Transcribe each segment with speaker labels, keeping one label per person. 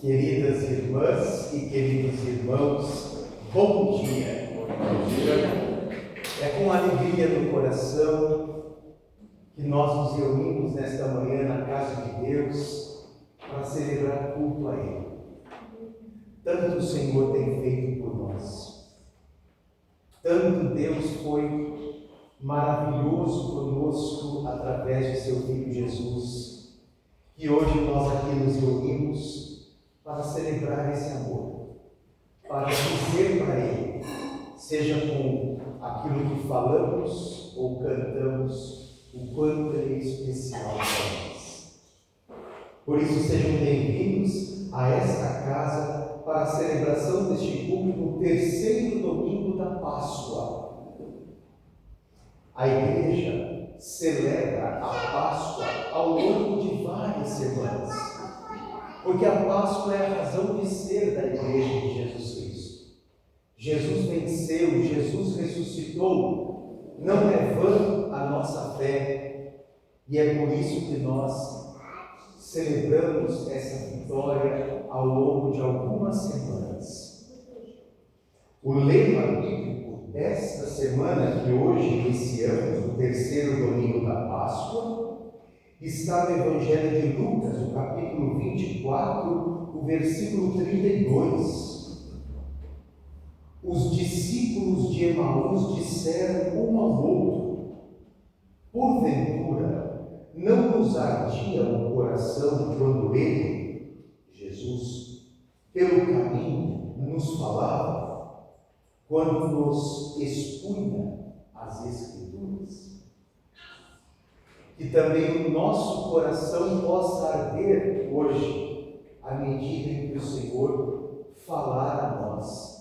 Speaker 1: Queridas irmãs e queridos irmãos, bom dia! Bom dia! É com alegria no coração que nós nos reunimos nesta manhã na casa de Deus para celebrar culto a Ele. Tanto o Senhor tem feito por nós, tanto Deus foi maravilhoso conosco através de seu Filho Jesus, que hoje nós aqui nos reunimos para celebrar esse amor, para dizer para Ele, seja com aquilo que falamos ou cantamos, o quanto Ele é especial para nós. Por isso, sejam bem-vindos a esta casa para a celebração deste culto no terceiro domingo da Páscoa. A Igreja celebra a Páscoa ao longo de várias semanas, porque a Páscoa é a razão de ser da Igreja de Jesus Cristo. Jesus venceu, Jesus ressuscitou, não é vã a nossa fé, e é por isso que nós celebramos essa vitória ao longo de algumas semanas. O lema bíblico desta semana que hoje iniciamos, o terceiro domingo da Páscoa, está no Evangelho de Lucas, no capítulo 24, o versículo 32. Os discípulos de Emaús disseram um ao outro: porventura, não nos ardia o coração quando ele, Jesus, pelo caminho nos falava, quando nos expunha as Escrituras? Que também o nosso coração possa arder hoje, à medida em que o Senhor falar a nós,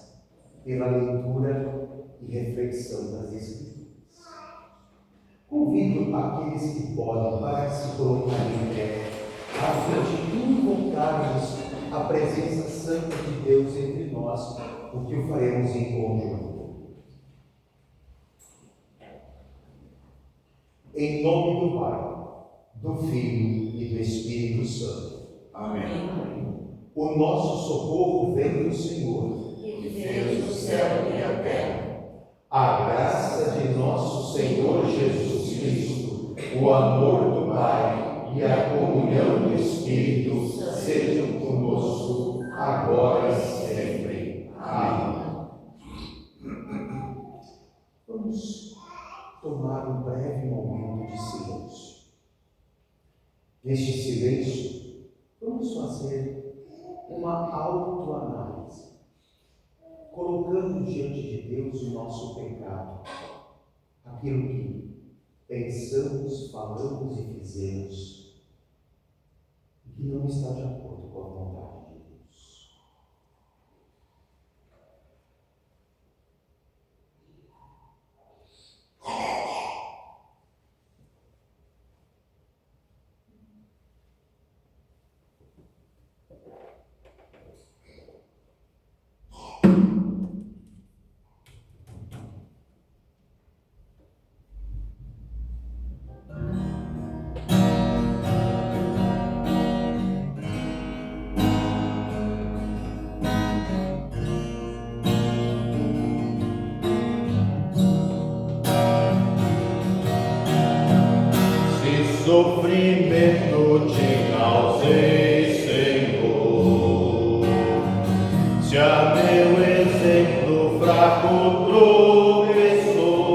Speaker 1: pela leitura e reflexão das Escrituras. Convido aqueles que podem para se colocarem em pé, a fim de invocarmos a presença santa de Deus entre nós, o que o faremos em conjunto. Em nome do Pai, do Filho e do Espírito Santo. Amém. O nosso socorro vem do Senhor,
Speaker 2: que fez o céu e a terra.
Speaker 1: A graça de nosso Senhor Jesus Cristo, o amor do Pai e a comunhão do Espírito sejam conosco, agora e sempre. Amém. Vamos tomar um breve momento de silêncio. Neste silêncio, vamos fazer uma autoanálise, colocando diante de Deus o nosso pecado, aquilo que pensamos, falamos e fizemos, e que não está de acordo com a vontade de Deus.
Speaker 3: Sofrimento te causei, Senhor, se a meu exemplo fraco tropeçou,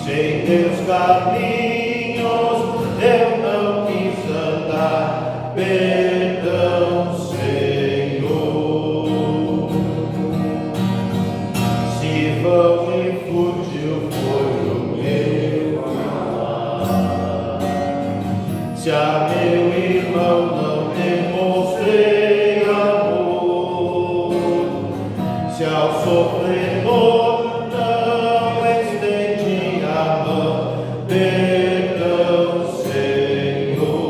Speaker 3: se em teus caminhos eu não quis andar, perdão, Senhor. Se vão e fútil foi o meu amar, se a meu irmão não demonstrei amor, se ao sofredor não estendi a mão, perdão, Senhor.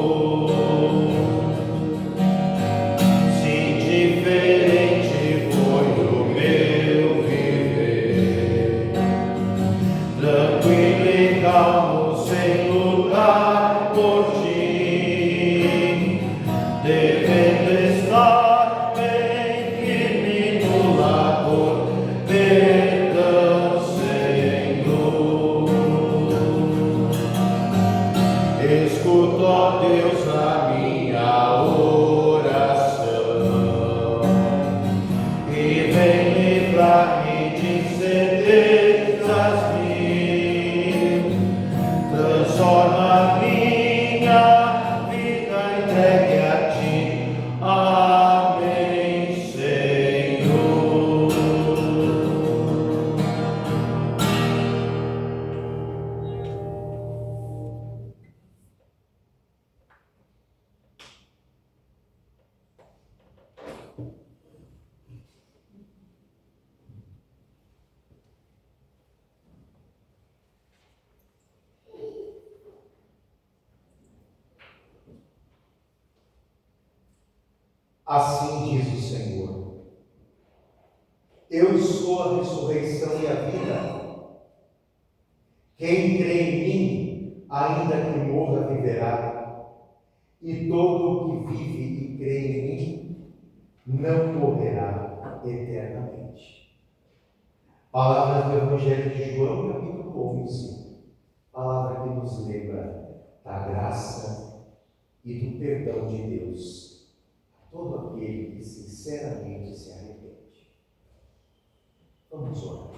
Speaker 3: Escuta, ó Deus, a minha oração e vem livrar-me de certezas mil. Transforma minha vida entregue a ti. Amém, Senhor.
Speaker 1: Assim diz o Senhor: eu sou a ressurreição e a vida. Quem crê em mim, ainda que morra, viverá. E todo o que vive e crê em mim, não morrerá eternamente. Palavras do Evangelho de João, capítulo 11. Palavra que nos lembra da graça e do perdão de Deus todo aquele que sinceramente se arrepende. Vamos orar.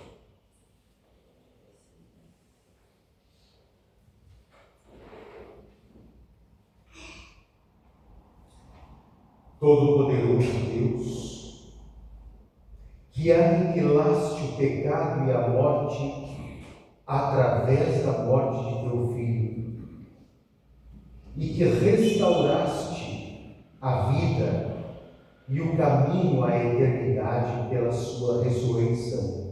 Speaker 1: Todo-Poderoso Deus, que aniquilaste o pecado e a morte através da morte de teu Filho, e que restauraste a vida e o caminho à eternidade pela sua ressurreição.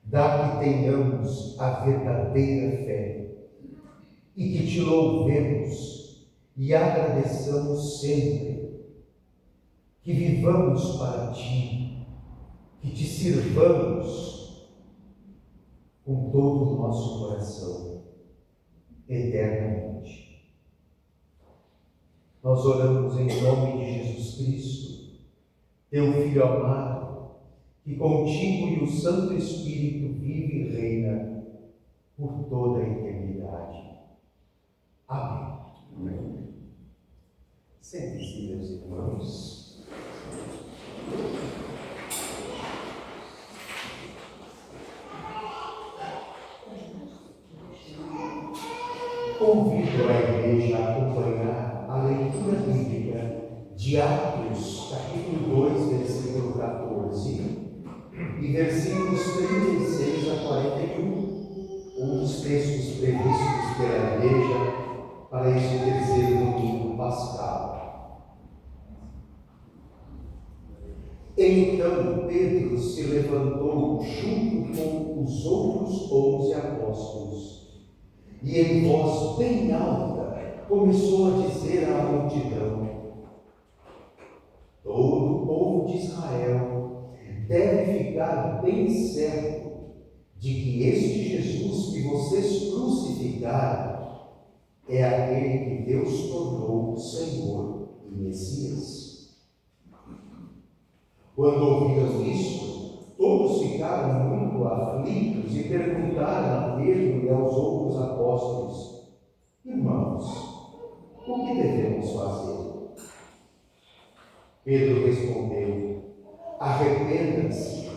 Speaker 1: Dá que tenhamos a verdadeira fé e que te louvemos e agradeçamos sempre, que vivamos para ti, que te sirvamos com todo o nosso coração, eternamente. Nós oramos em nome de Jesus Cristo, teu Filho amado, que contigo e o Santo Espírito vive e reina por toda a eternidade. Amém. Amém. Sente-se, meus irmãos. Convido a igreja a acompanhar a leitura bíblica de Atos, capítulo 2, versículo 14 e versículos 36 a 41, um dos textos previstos pela igreja para este terceiro domingo pascal. Então Pedro se levantou junto com os outros 11 apóstolos e em voz bem alta começou a dizer à multidão: todo o povo de Israel deve ficar bem certo de que este Jesus que vocês crucificaram é aquele que Deus tornou Senhor e Messias. Quando ouviram isto, todos ficaram muito aflitos e perguntaram a Pedro e aos outros apóstolos: irmãos, o que devemos fazer? Pedro respondeu: arrependam-se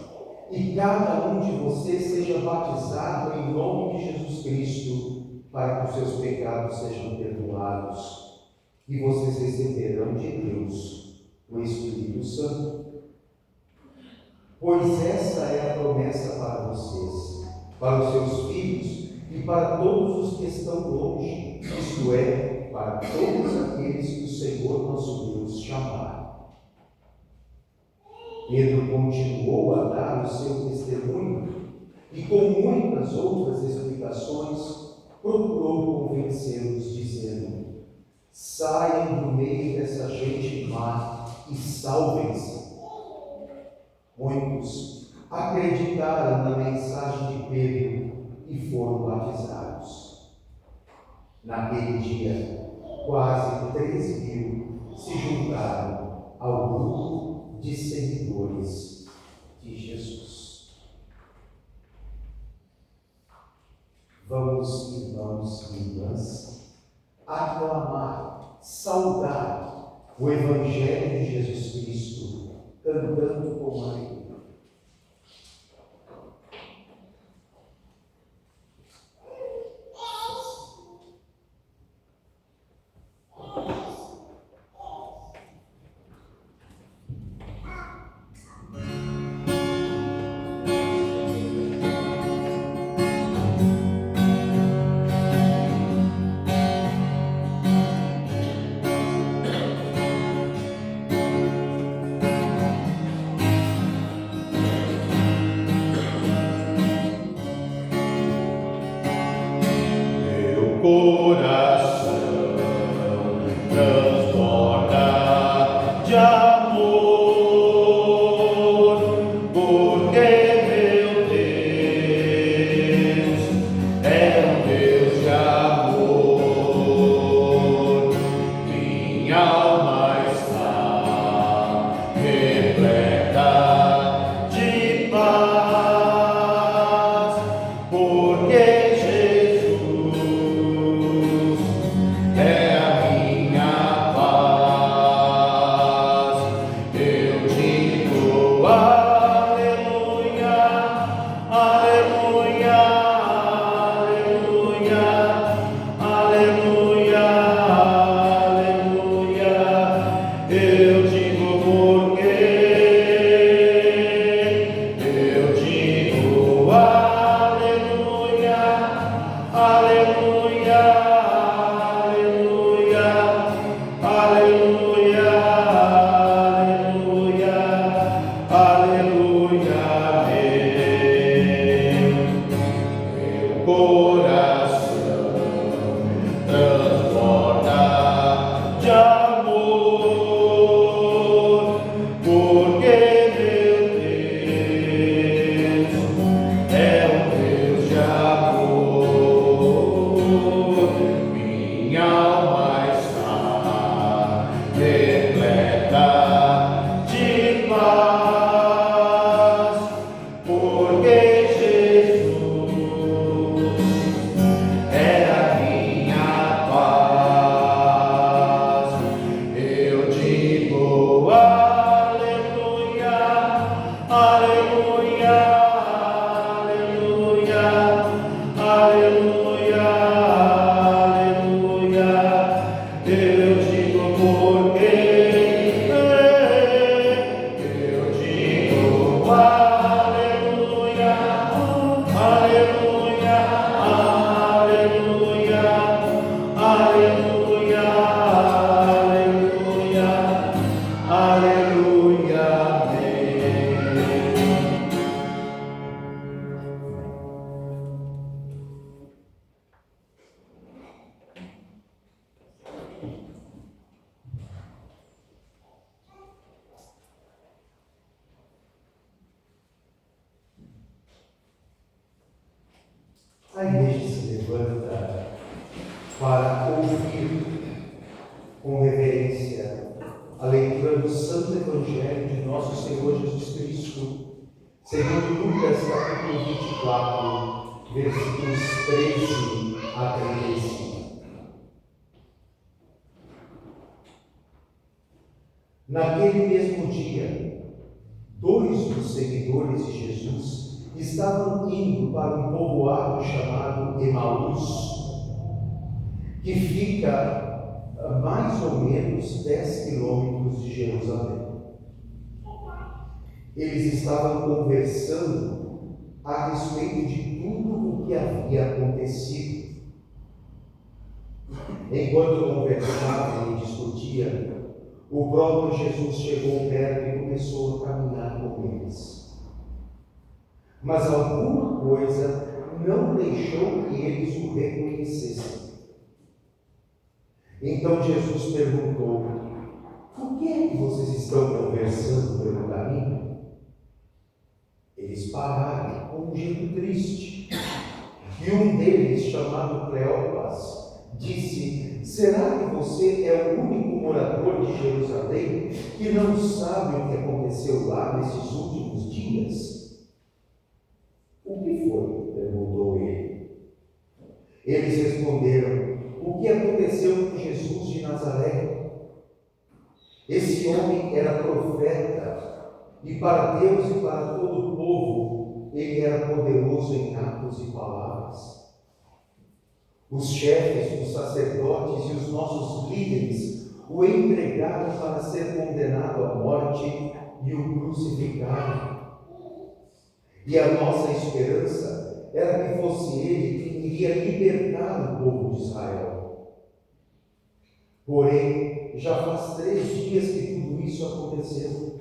Speaker 1: e cada um de vocês seja batizado em nome de Jesus Cristo, para que os seus pecados sejam perdoados, e vocês receberão de Deus o Espírito Santo. Pois essa é a promessa para vocês, para os seus filhos e para todos os que estão longe, isto é, para todos aqueles que o Senhor nosso Deus chamar. Pedro continuou a dar o seu testemunho e, com muitas outras explicações, procurou convencê-los, dizendo: saiam do meio dessa gente má e salvem-se. Muitos acreditaram na mensagem de Pedro e foram batizados. Naquele dia, quase 3.000 se juntaram ao grupo de seguidores de Jesus. Vamos meus irmãos e irmãs, aclamar, saudar o Evangelho de Jesus Cristo, cantando com alegria.
Speaker 3: Coração transborda de amor, porque meu Deus é um Deus de amor. Minha alma está repleta de paz, porque
Speaker 1: a igreja se levanta para ouvir com reverência a leitura do Santo Evangelho de nosso Senhor Jesus Cristo, segundo Lucas capítulo 24, versículos 13 a 35. Naquele mesmo dia, 2 dos seguidores de Jesus estavam indo para um povoado chamado Emaús, que fica a mais ou menos 10 quilômetros de Jerusalém. Eles estavam conversando a respeito de tudo o que havia acontecido. Enquanto conversavam e discutiam, o próprio Jesus chegou perto e começou a caminhar com eles. Mas alguma coisa não deixou que eles o reconhecessem. Então Jesus perguntou: "Por que é que vocês estão conversando pelo caminho?" Eles pararam com um jeito triste. E um deles, chamado Cleopas, disse: "Será que você é o único morador de Jerusalém que não sabe o que aconteceu lá nesses últimos dias?" "O que foi?" perguntou ele. Eles responderam: o que aconteceu com Jesus de Nazaré? Esse homem era profeta, e para Deus e para todo o povo, ele era poderoso em atos e palavras. Os chefes, os sacerdotes e os nossos líderes o entregaram para ser condenado à morte e o crucificaram. E a nossa esperança era que fosse ele quem iria libertar o povo de Israel. Porém, já faz 3 dias que tudo isso aconteceu.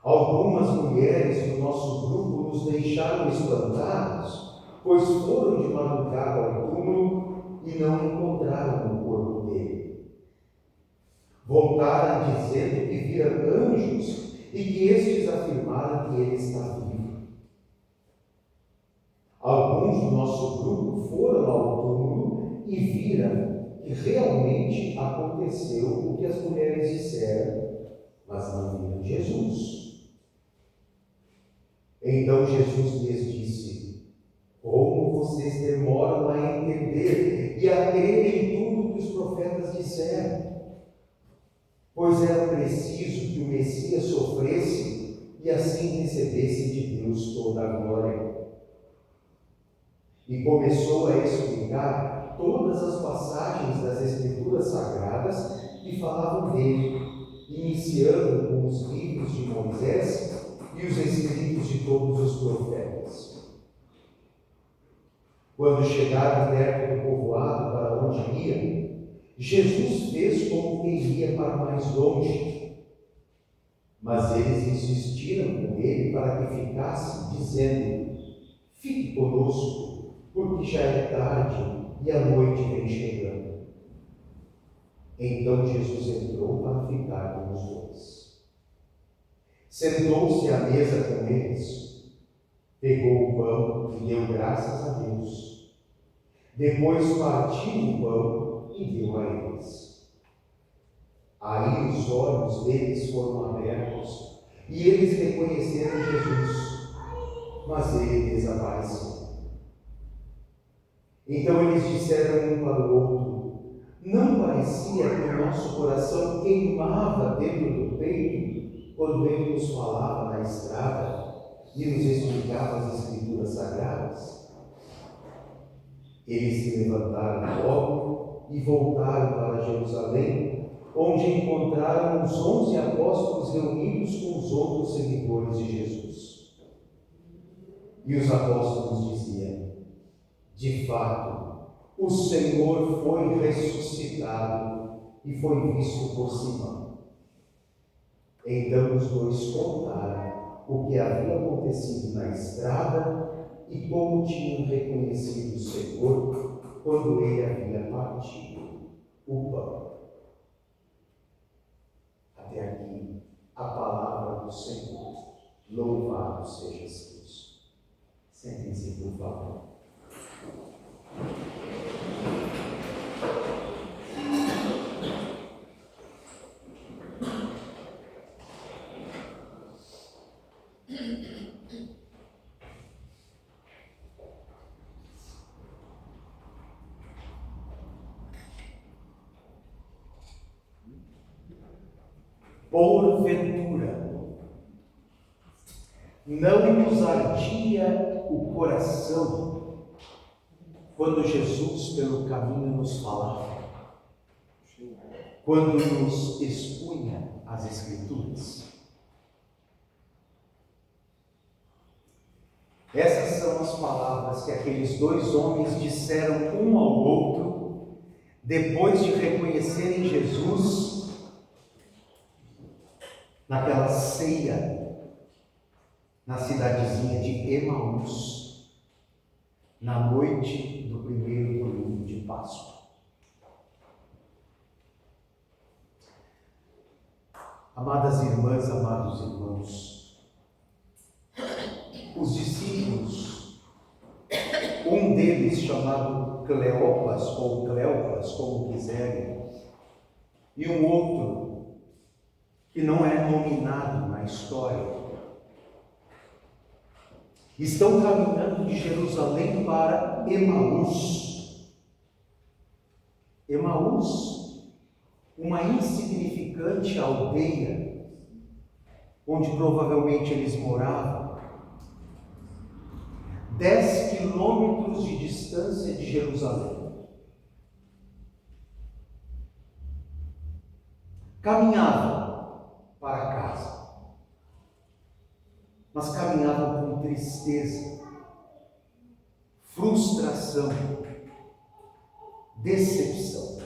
Speaker 1: Algumas mulheres do nosso grupo nos deixaram espantados, pois foram de madrugada ao túmulo e não encontraram o corpo dele. Voltaram dizendo que viram anjos e que estes afirmaram que ele está vivo. Alguns do nosso grupo foram ao túmulo e viram que realmente aconteceu o que as mulheres disseram, mas não viram Jesus. Então Jesus lhes disse: como vocês demoram a entender e a crer em tudo que os profetas disseram? Pois era preciso que o Messias sofresse e assim recebesse de Deus toda a glória. E começou a explicar todas as passagens das Escrituras Sagradas que falavam dele, iniciando com os livros de Moisés e os escritos de todos os profetas. Quando chegaram perto do povoado para onde ia, Jesus fez como que ia para mais longe. Mas eles insistiram com ele para que ficasse, dizendo: fique conosco, porque já é tarde e a noite vem chegando. Então Jesus entrou para ficar com os dois. Sentou-se à mesa com eles, pegou o pão e deu graças a Deus. Depois partiu o pão e deu a eles. Aí os olhos deles foram abertos e eles reconheceram Jesus, mas ele desapareceu. Então eles disseram um para o outro: não parecia que o nosso coração queimava dentro do peito quando ele nos falava na estrada e nos explicava as Escrituras Sagradas? Eles se levantaram logo e voltaram para Jerusalém, onde encontraram os 11 apóstolos reunidos com os outros seguidores de Jesus. E os apóstolos diziam: de fato, o Senhor foi ressuscitado e foi visto por Simão. Então os dois contaram o que havia acontecido na estrada e como tinham reconhecido o Senhor quando ele havia partido o pão. Até aqui a palavra do Senhor. Louvado seja Cristo. Sentem-se, por favor. Porventura, não nos ardia o coração quando Jesus pelo caminho nos falava, quando nos expunha as Escrituras? Essas são as palavras que aqueles 2 homens disseram um ao outro depois de reconhecerem Jesus naquela ceia na cidadezinha de Emaús, na noite do primeiro domingo de Páscoa. Amadas irmãs, amados irmãos, os discípulos, um deles chamado Cleopas ou Cleopas, como quiserem, e um outro que não é nominado na história, estão caminhando de Jerusalém para Emaús. Emaús, uma insignificante aldeia, onde provavelmente eles moravam, 10 quilômetros de distância de Jerusalém. Caminhavam para casa, mas caminhavam com tristeza, frustração, decepção.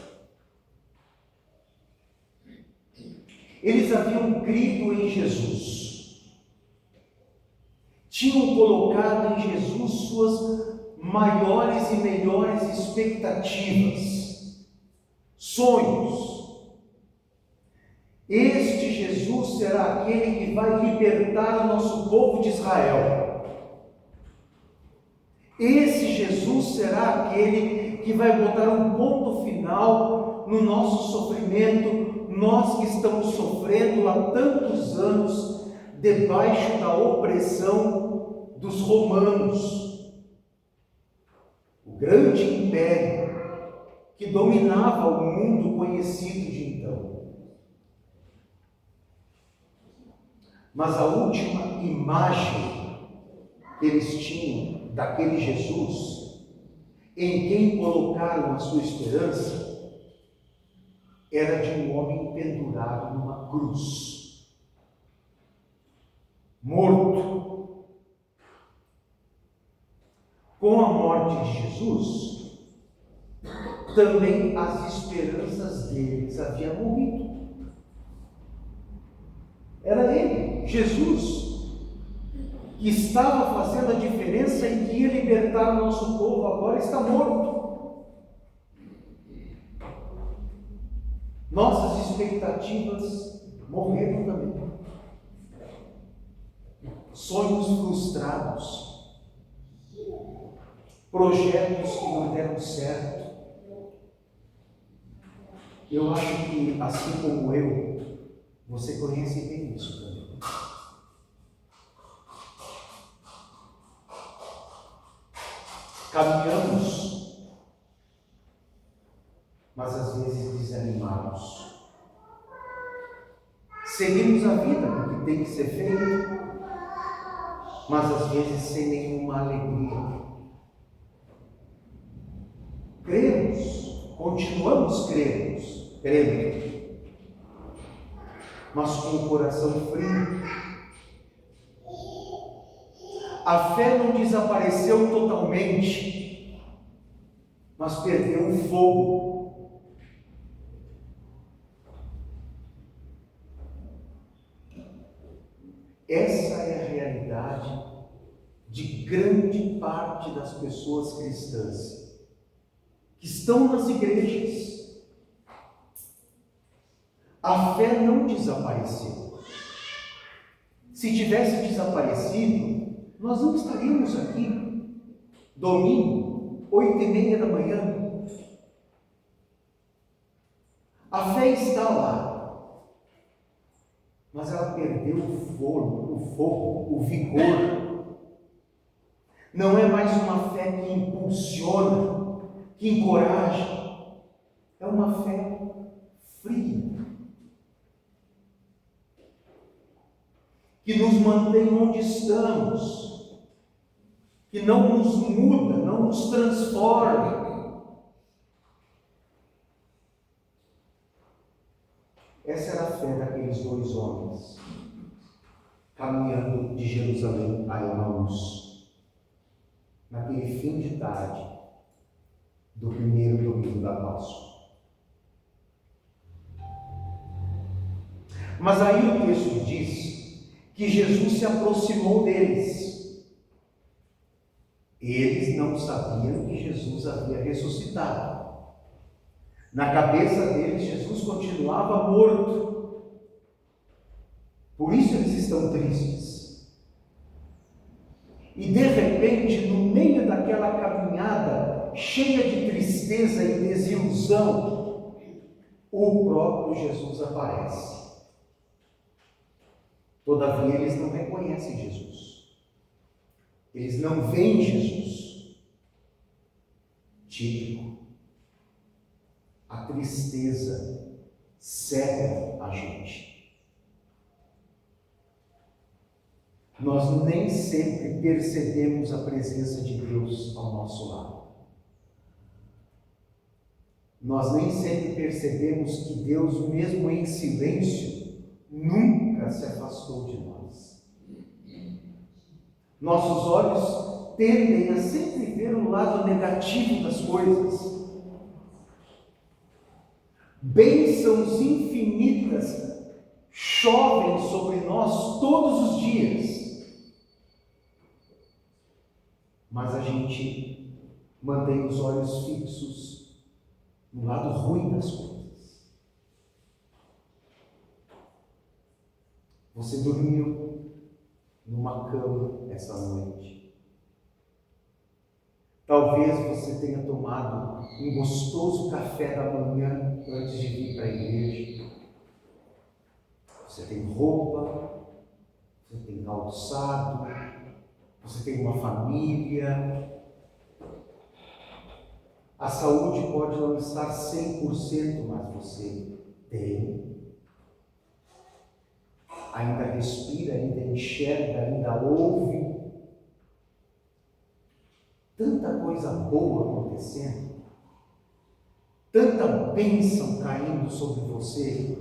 Speaker 1: Eles haviam crido em Jesus, tinham colocado em Jesus suas maiores e melhores expectativas, sonhos. Este Jesus será aquele que vai libertar o nosso povo de Israel. Esse Jesus será aquele que vai botar um ponto final no nosso sofrimento, nós que estamos sofrendo há tantos anos debaixo da opressão dos romanos, o grande império que dominava o mundo conhecido de então. Mas a última imagem que eles tinham daquele Jesus, em quem colocaram a sua esperança, era de um homem pendurado numa cruz, morto. Com a morte de Jesus, também as esperanças deles haviam morrido. Era ele, Jesus, que estava fazendo a diferença e que ia libertar o nosso povo, agora está morto. Nossas expectativas morreram também. Sonhos frustrados, projetos que não deram certo. Eu acho que, assim como eu, você conhece bem isso também. Caminhamos, mas às vezes desanimamos. Seguimos a vida porque tem que ser feito, mas às vezes sem nenhuma alegria. Cremos, continuamos crendo, mas com o coração frio. A fé não desapareceu totalmente, mas perdeu o fogo. Essa é a realidade de grande parte das pessoas cristãs que estão nas igrejas. A fé não desapareceu. Se tivesse desaparecido, nós não estaríamos aqui, domingo, 8h30 da manhã. A fé está lá, mas ela perdeu o fogo, o vigor. Não é mais uma fé que impulsiona, que encoraja. É uma fé fria, que nos mantém onde estamos, que não nos muda, não nos transforma. Essa era a fé daqueles dois homens, caminhando de Jerusalém a Emaús, naquele fim de tarde do primeiro domingo da Páscoa. Mas aí o texto diz que Jesus se aproximou deles. Eles não sabiam que Jesus havia ressuscitado. Na cabeça deles, Jesus continuava morto. Por isso eles estão tristes. E de repente, no meio daquela caminhada cheia de tristeza e desilusão, o próprio Jesus aparece. Todavia, eles não reconhecem Jesus. Eles não veem Jesus. Típico. A tristeza cega a gente. Nós nem sempre percebemos a presença de Deus ao nosso lado. Nós nem sempre percebemos que Deus, mesmo em silêncio, nunca se afastou de nós. Nossos olhos tendem a sempre ver o lado negativo das coisas. Bênçãos infinitas chovem sobre nós todos os dias. Mas a gente mantém os olhos fixos no lado ruim das coisas. Você dormiu numa cama essa noite. Talvez você tenha tomado um gostoso café da manhã antes de vir para a igreja. Você tem roupa, você tem calçado, você tem uma família. A saúde pode não estar 100%, mas você tem. Ainda respira, ainda enxerga, ainda ouve. Tanta coisa boa acontecendo. Tanta bênção caindo sobre você.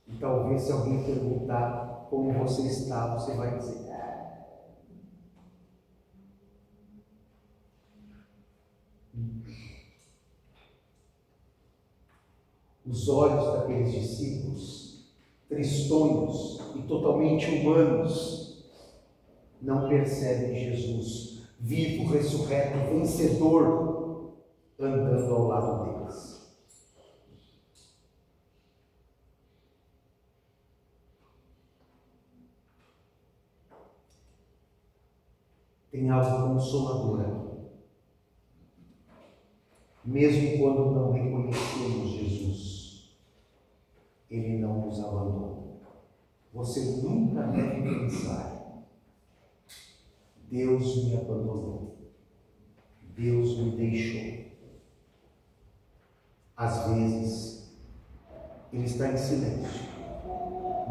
Speaker 1: E talvez se alguém perguntar como você está, você vai dizer: Os olhos daqueles discípulos, tristonhos e totalmente humanos, não percebem Jesus, vivo, ressurreto, vencedor, andando ao lado deles. Tem algo consolador aqui. Mesmo quando não reconhecemos Jesus, Ele não nos abandona. Você nunca deve pensar: Deus me abandonou, Deus me deixou. Às vezes, Ele está em silêncio,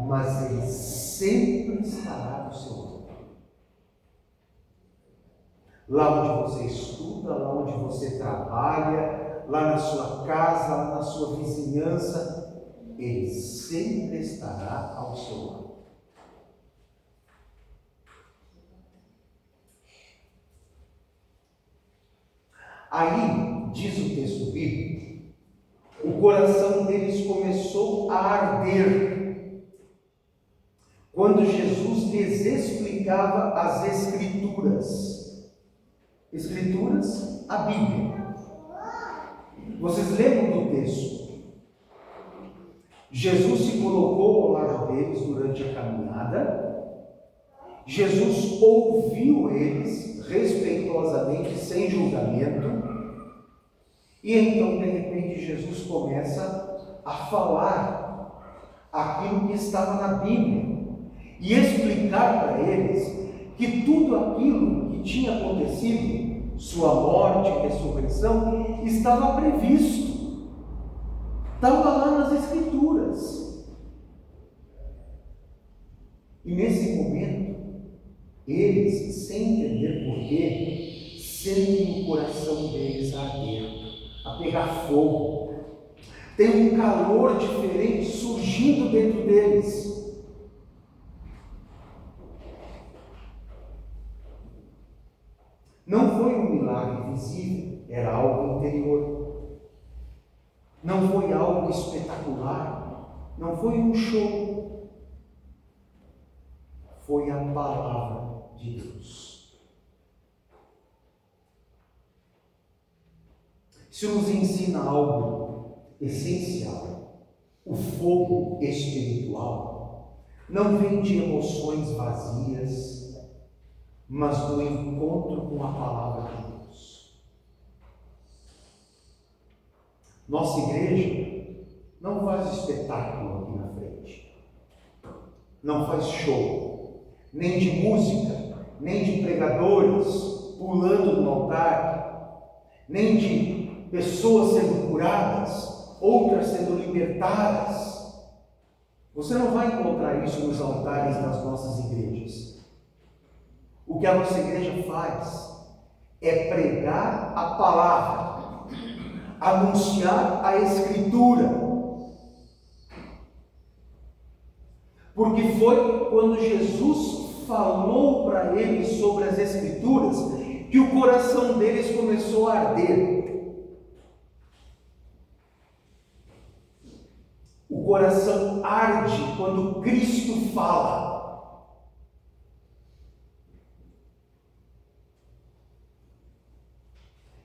Speaker 1: mas Ele sempre estará do seu lado. Lá onde você estuda, lá onde você trabalha, lá na sua casa, lá na sua vizinhança, Ele sempre estará ao seu lado. Aí, diz o texto bíblico, o coração deles começou a arder quando Jesus lhes explicava as Escrituras. Escrituras, a Bíblia. Vocês lembram do texto? Jesus se colocou ao lado deles durante a caminhada. Jesus ouviu eles respeitosamente, sem julgamento. E então, de repente, Jesus começa a falar aquilo que estava na Bíblia e explicar para eles que tudo aquilo que tinha acontecido, sua morte e ressurreição, estava previsto. Estava lá nas Escrituras. E nesse momento, eles, sem entender porquê, sentem o coração deles arder, a pegar fogo. Tem um calor diferente surgindo dentro deles. Não foi um milagre visível, era algo interior. Não foi algo espetacular, não foi um show. Foi a palavra de Deus. Isso nos ensina algo essencial. O fogo espiritual não vem de emoções vazias, mas do encontro com a palavra de Deus. Nossa igreja não faz espetáculo aqui na frente, não faz show, nem de música, nem de pregadores pulando no altar, nem de pessoas sendo curadas, outras sendo libertadas. Você não vai encontrar isso nos altares das nossas igrejas. O que a nossa igreja faz é pregar a palavra, anunciar a Escritura. Porque foi quando Jesus falou para eles sobre as Escrituras que o coração deles começou a arder. O coração arde quando Cristo fala.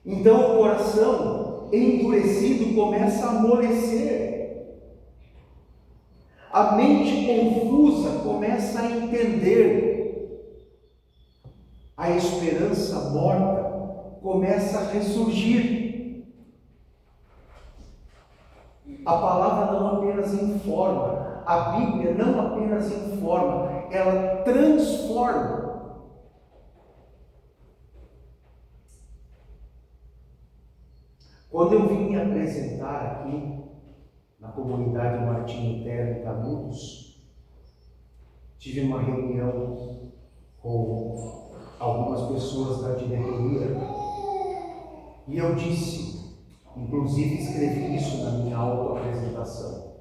Speaker 1: Então o coração endurecido começa a amolecer. A mente confusa começa a entender. A esperança morta começa a ressurgir. A palavra não apenas informa, a Bíblia não apenas informa, ela transforma. Quando eu vim me apresentar aqui, na comunidade Martim Lutero em Canudos, tive uma reunião com algumas pessoas da diretoria e eu disse, inclusive escrevi isso na minha autoapresentação,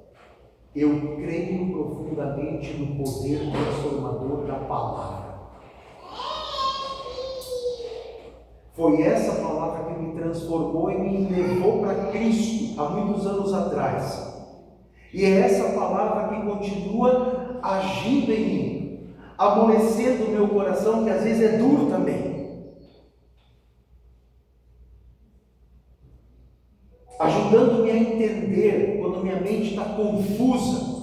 Speaker 1: eu creio profundamente no poder transformador da palavra. Foi essa palavra que me transformou e me levou para Cristo há muitos anos atrás. E é essa palavra que continua agindo em mim, amolecendo o meu coração, que às vezes é duro também. Ajudando-me a entender quando minha mente está confusa.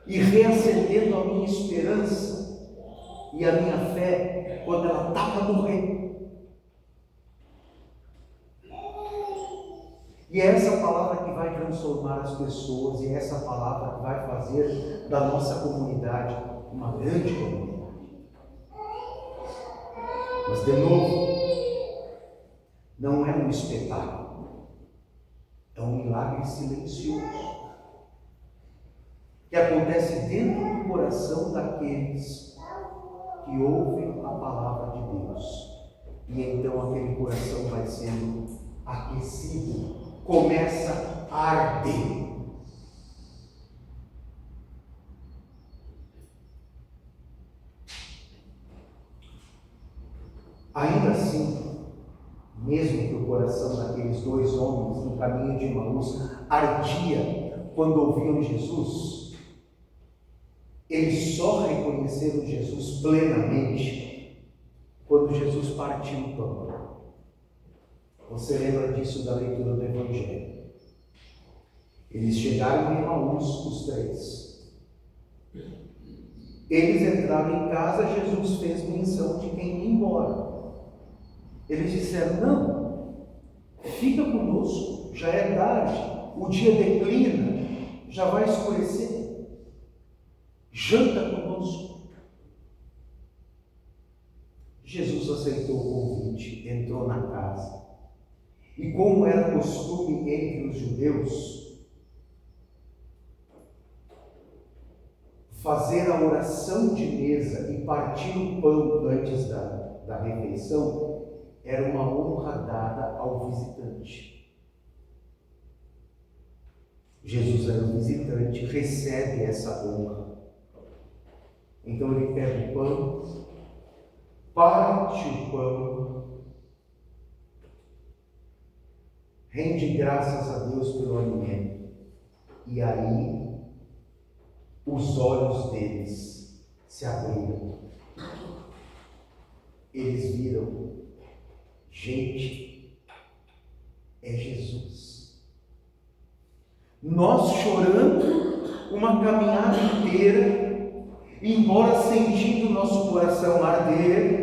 Speaker 1: E reacendendo a minha esperança e a minha fé quando ela está para morrer. E é essa palavra que vai transformar as pessoas, e é essa palavra que vai fazer da nossa comunidade uma grande comunidade. Mas, de novo, não é um espetáculo, é um milagre silencioso que acontece dentro do coração daqueles que ouvem a palavra de Deus. E então aquele coração vai sendo aquecido, começa a arder. Ainda assim, mesmo que o coração daqueles dois homens no caminho de Emaús ardia quando ouviam Jesus, eles só reconheceram Jesus plenamente quando Jesus partiu o pão. Você lembra disso da leitura do Evangelho? Eles chegaram em Emaús, os três. Eles entraram em casa, Jesus fez menção de quem ia embora. Eles disseram, não, fica conosco, já é tarde, o dia declina, já vai escurecer. Janta conosco. Jesus aceitou o convite, entrou na casa. E como era costume entre os judeus, fazer a oração de mesa e partir o pão antes da refeição era uma honra dada ao visitante. Jesus era um visitante, recebe essa honra. Então ele pega o pão, parte o pão, rende graças a Deus pelo alimento. E aí, os olhos deles se abriram. Eles viram, gente, é Jesus. Nós chorando uma caminhada inteira, embora sentindo nosso coração arder,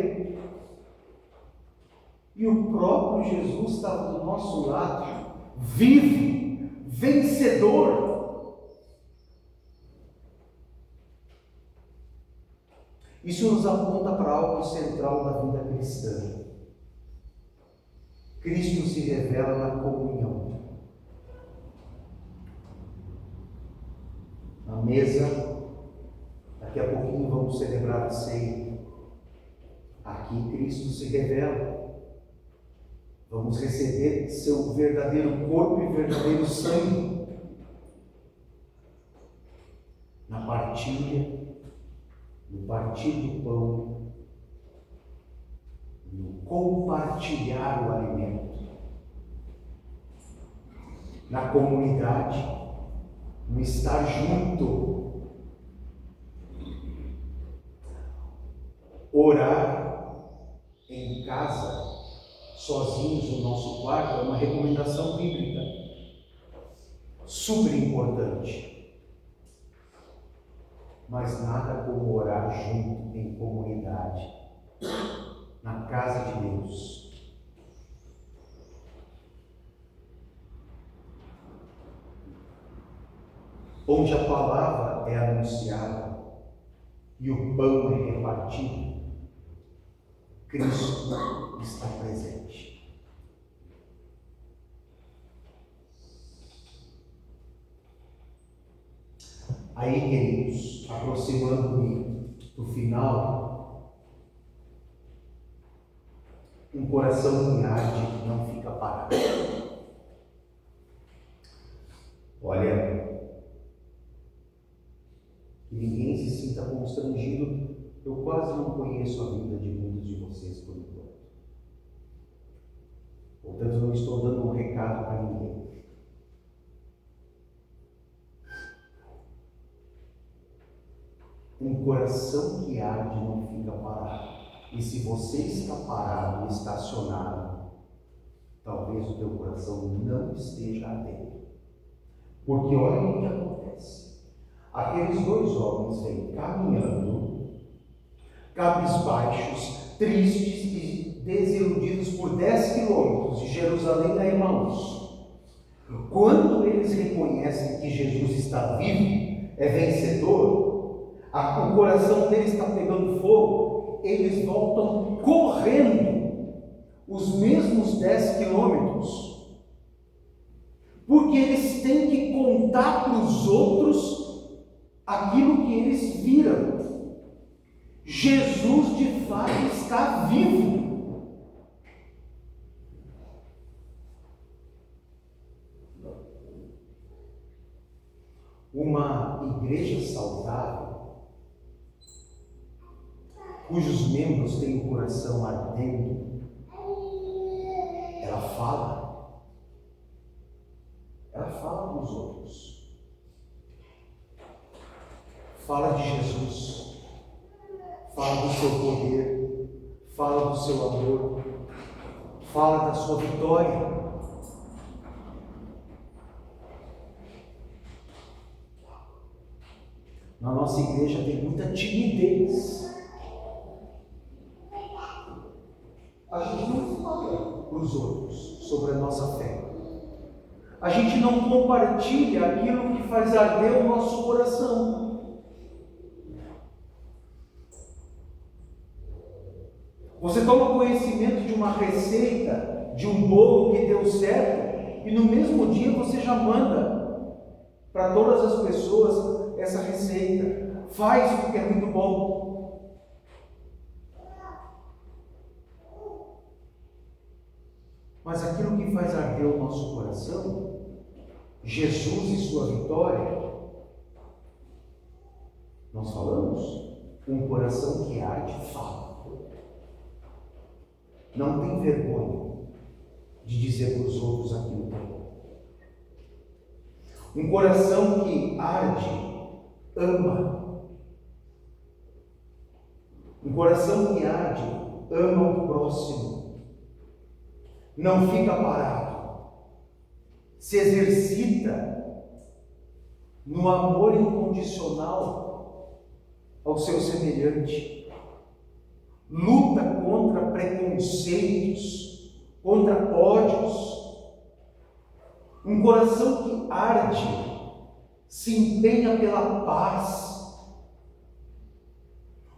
Speaker 1: e o próprio Jesus estava do nosso lado, vivo, vencedor. Isso nos aponta para algo central da vida cristã. Cristo se revela na comunhão. Na mesa, daqui a pouquinho vamos celebrar a ceia. Aqui Cristo se revela. Vamos receber seu verdadeiro corpo e verdadeiro sangue. Na partilha, no partir do pão, no compartilhar o alimento, na comunidade, no estar junto, orar em casa, sozinhos no nosso quarto, é uma recomendação bíblica, super importante. Mas nada como orar junto em comunidade, na casa de Deus. Onde a palavra é anunciada e o pão é repartido, Cristo está presente. Aí, queridos, aproximando-me do final, um coração que arde não fica parado. Olha, que ninguém se sinta constrangido, eu quase não conheço a vida de muitos de vocês por enquanto. Portanto, não estou dando um recado para ninguém. Um coração que arde não fica parado. E se você está parado e estacionado, talvez o teu coração não esteja ardendo. Porque olha o que acontece. Aqueles dois homens vêm caminhando, cabisbaixos, tristes e desiludidos por 10 quilômetros de Jerusalém a Emaús. Quando eles reconhecem que Jesus está vivo, é vencedor, o coração deles está pegando fogo, eles voltam correndo os mesmos 10 quilômetros, porque eles têm que contar para os outros aquilo que eles viram. Jesus de fato está vivo. Uma igreja saudável, cujos membros têm o coração ardendo, ela fala com os outros, fala de Jesus, fala do seu poder, fala do seu amor, fala da sua vitória. Na nossa igreja tem muita timidez. A gente não fala para os outros sobre a nossa fé. A gente não compartilha aquilo que faz arder o nosso coração. Você toma conhecimento de uma receita, de um bolo que deu certo, e no mesmo dia você já manda para todas as pessoas essa receita. Faz porque é muito bom. Mas aquilo que faz arder o nosso coração, Jesus e sua vitória, nós falamos, um coração que arde fala. Não tem vergonha de dizer para os outros aquilo que é bom. Um coração que arde, ama. Um coração que arde, ama o próximo. Não fica parado, se exercita no amor incondicional ao seu semelhante, luta contra preconceitos, contra ódios. Um coração que arde se empenha pela paz.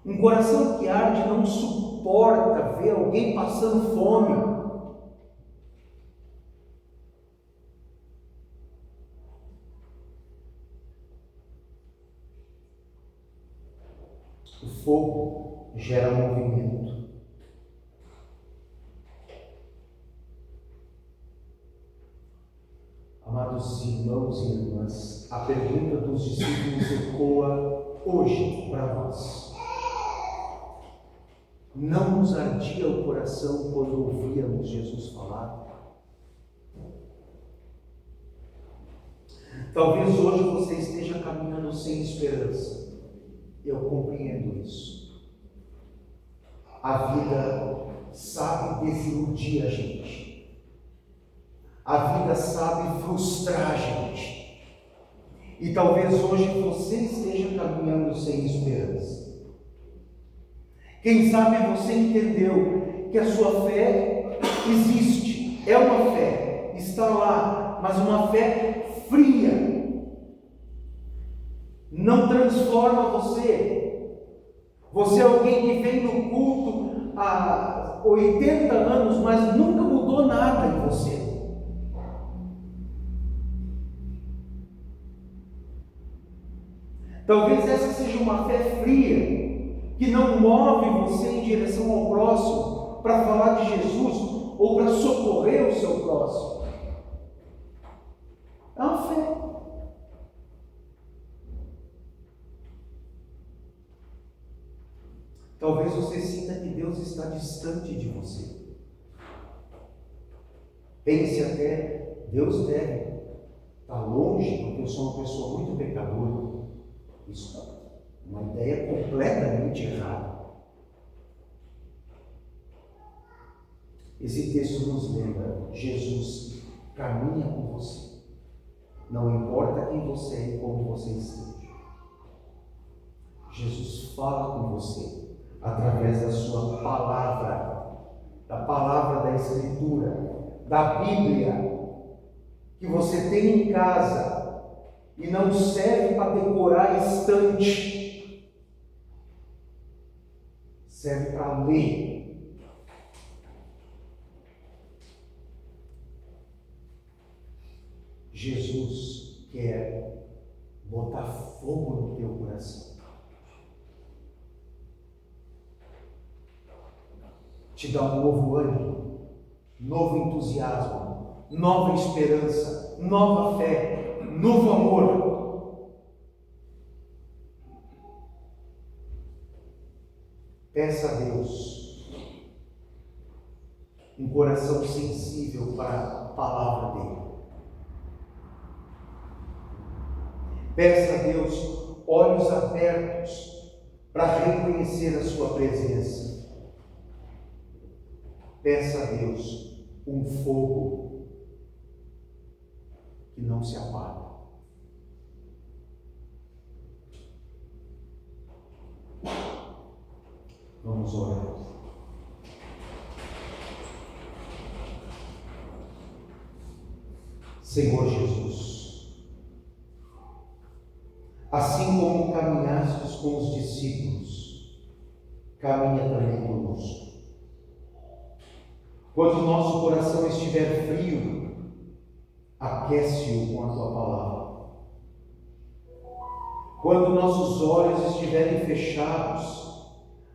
Speaker 1: Um coração que arde não suporta ver alguém passando fome. O fogo gera movimento. Amados irmãos e irmãs, a pergunta dos discípulos ecoa hoje para nós. Não nos ardia o coração quando ouvíamos Jesus falar? Talvez hoje você esteja caminhando sem esperança. Eu compreendo isso. A vida sabe desiludir a gente. A vida sabe frustrar a gente. E talvez hoje você esteja caminhando sem esperança. Quem sabe você entendeu que a sua fé existe, é uma fé, está lá, mas uma fé fria. Não transforma você. Você é alguém que vem no culto há 80 anos, mas nunca mudou nada em você. Talvez essa seja uma fé fria, que não move você em direção ao próximo, para falar de Jesus, ou para socorrer o seu próximo. É uma fé. Talvez você sinta que Deus está distante de você. Pense até, Deus deve estar longe, porque eu sou uma pessoa muito pecadora. Isso é uma ideia completamente errada. Esse texto nos lembra, Jesus caminha com você. Não importa quem você é e como você esteja. Jesus fala com você através da sua palavra, da palavra da Escritura, da Bíblia, que você tem em casa e não serve para decorar a estante, serve para ler. Jesus quer botar fogo no teu coração, te dar um novo ânimo, novo entusiasmo, nova esperança, nova fé, novo amor. Peça a Deus um coração sensível para a palavra dele. Peça a Deus olhos abertos para reconhecer a sua presença. Peça a Deus um fogo que não se apaga. Vamos orar. Senhor Jesus, assim como caminhastes com os discípulos, caminha também conosco. Quando o nosso coração estiver frio, aquece-o com a tua palavra. Quando nossos olhos estiverem fechados,